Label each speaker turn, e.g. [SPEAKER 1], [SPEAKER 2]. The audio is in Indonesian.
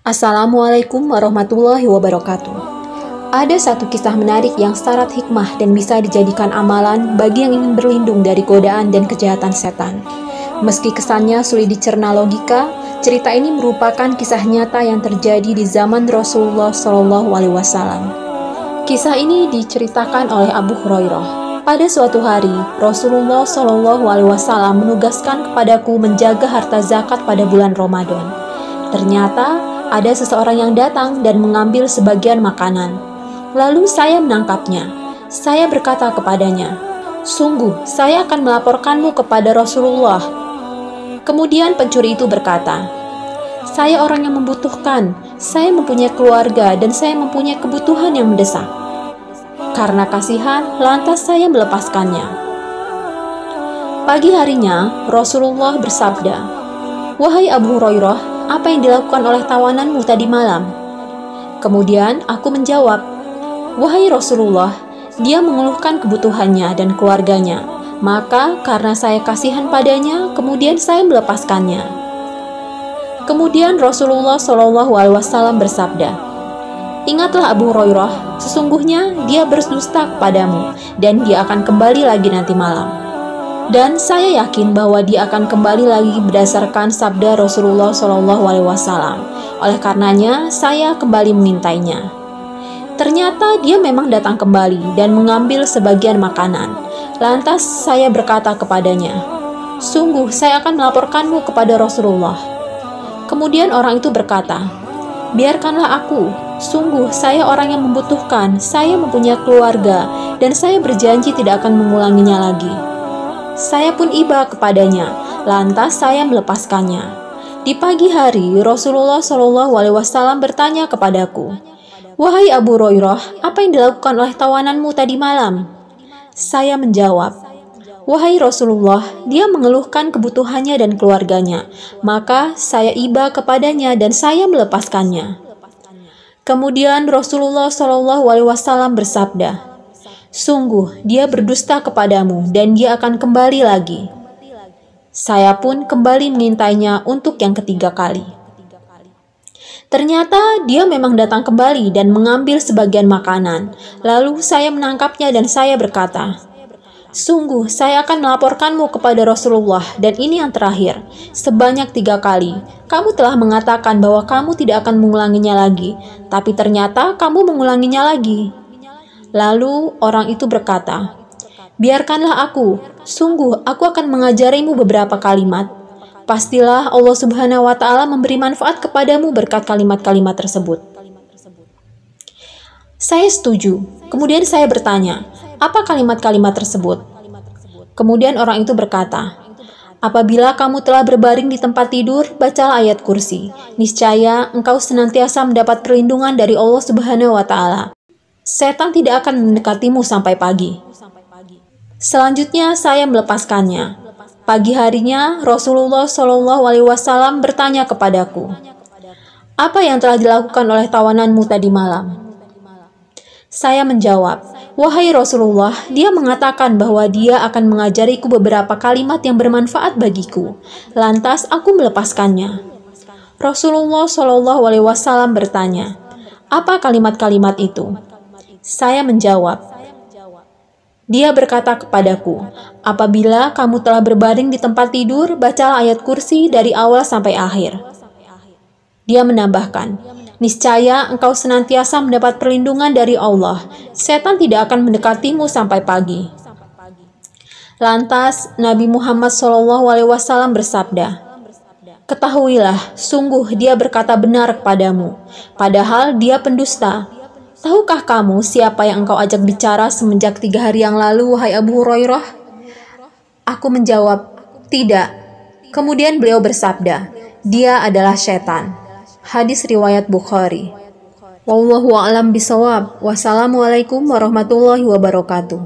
[SPEAKER 1] Assalamualaikum warahmatullahi wabarakatuh. Ada satu kisah menarik yang syarat hikmah dan bisa dijadikan amalan bagi yang ingin berlindung dari godaan dan kejahatan setan. Meski kesannya sulit dicerna logika, cerita ini merupakan kisah nyata yang terjadi di zaman Rasulullah SAW. Kisah ini diceritakan oleh Abu Hurairah. Pada suatu hari, Rasulullah SAW menugaskan kepadaku menjaga harta zakat pada bulan Ramadan. Ternyata ada seseorang yang datang dan mengambil sebagian makanan. Lalu saya menangkapnya. Saya berkata kepadanya, "Sungguh, saya akan melaporkanmu kepada Rasulullah." Kemudian pencuri itu berkata, "Saya orang yang membutuhkan, saya mempunyai keluarga dan saya mempunyai kebutuhan yang mendesak." Karena kasihan, lantas saya melepaskannya. Pagi harinya, Rasulullah bersabda, "Wahai Abu Hurairah, apa yang dilakukan oleh tawananmu tadi malam?" Kemudian aku menjawab, "Wahai Rasulullah, dia mengeluhkan kebutuhannya dan keluarganya. Maka karena saya kasihan padanya, kemudian saya melepaskannya." Kemudian Rasulullah SAW bersabda, "Ingatlah Abu Hurairah, sesungguhnya dia berdusta kepadamu dan dia akan kembali lagi nanti malam. Dan saya yakin bahwa dia akan kembali lagi berdasarkan sabda Rasulullah SAW. Oleh karenanya, saya kembali mengintainya." Ternyata dia memang datang kembali dan mengambil sebagian makanan. Lantas saya berkata kepadanya, "Sungguh, saya akan melaporkanmu kepada Rasulullah." Kemudian orang itu berkata, "Biarkanlah aku. Sungguh, saya orang yang membutuhkan, saya mempunyai keluarga, dan saya berjanji tidak akan mengulanginya lagi." Saya pun iba kepadanya, lantas saya melepaskannya. Di pagi hari, Rasulullah SAW bertanya kepadaku, "Wahai Abu Hurairah, apa yang dilakukan oleh tawananmu tadi malam?" Saya menjawab, "Wahai Rasulullah, dia mengeluhkan kebutuhannya dan keluarganya, maka saya iba kepadanya dan saya melepaskannya." Kemudian Rasulullah SAW bersabda, "Sungguh, dia berdusta kepadamu dan dia akan kembali lagi." Saya pun kembali mengintainya untuk yang ketiga kali. Ternyata dia memang datang kembali dan mengambil sebagian makanan. Lalu saya menangkapnya dan saya berkata, "Sungguh, saya akan melaporkanmu kepada Rasulullah dan ini yang terakhir. Sebanyak 3 kali, kamu telah mengatakan bahwa kamu tidak akan mengulanginya lagi, tapi ternyata kamu mengulanginya lagi." Lalu orang itu berkata, "Biarkanlah aku, sungguh aku akan mengajarimu beberapa kalimat. Pastilah Allah Subhanahu wa Ta'ala memberi manfaat kepadamu berkat kalimat-kalimat tersebut." Saya setuju. Kemudian saya bertanya, "Apa kalimat-kalimat tersebut?" Kemudian orang itu berkata, "Apabila kamu telah berbaring di tempat tidur, bacalah ayat kursi. Niscaya engkau senantiasa mendapat perlindungan dari Allah Subhanahu wa Ta'ala. Setan tidak akan mendekatimu sampai pagi." Selanjutnya saya melepaskannya. Pagi harinya Rasulullah SAW bertanya kepadaku, "Apa yang telah dilakukan oleh tawananmu tadi malam?" Saya menjawab, "Wahai Rasulullah, dia mengatakan bahwa dia akan mengajariku beberapa kalimat yang bermanfaat bagiku. Lantas aku melepaskannya." Rasulullah SAW bertanya, "Apa kalimat-kalimat itu?" Saya menjawab, "Dia berkata kepadaku, apabila kamu telah berbaring di tempat tidur, bacalah ayat kursi dari awal sampai akhir." Dia menambahkan, "Niscaya engkau senantiasa mendapat perlindungan dari Allah. Setan tidak akan mendekatimu sampai pagi." Lantas Nabi Muhammad SAW bersabda, "Ketahuilah, sungguh dia berkata benar kepadamu, padahal dia pendusta. Tahukah kamu siapa yang engkau ajak bicara semenjak 3 hari yang lalu, wahai Abu Hurairah?" Aku menjawab, "Tidak." Kemudian beliau bersabda, "Dia adalah setan." Hadis riwayat Bukhari. Wallahu a'lam bishawab. Wassalamualaikum warahmatullahi wabarakatuh.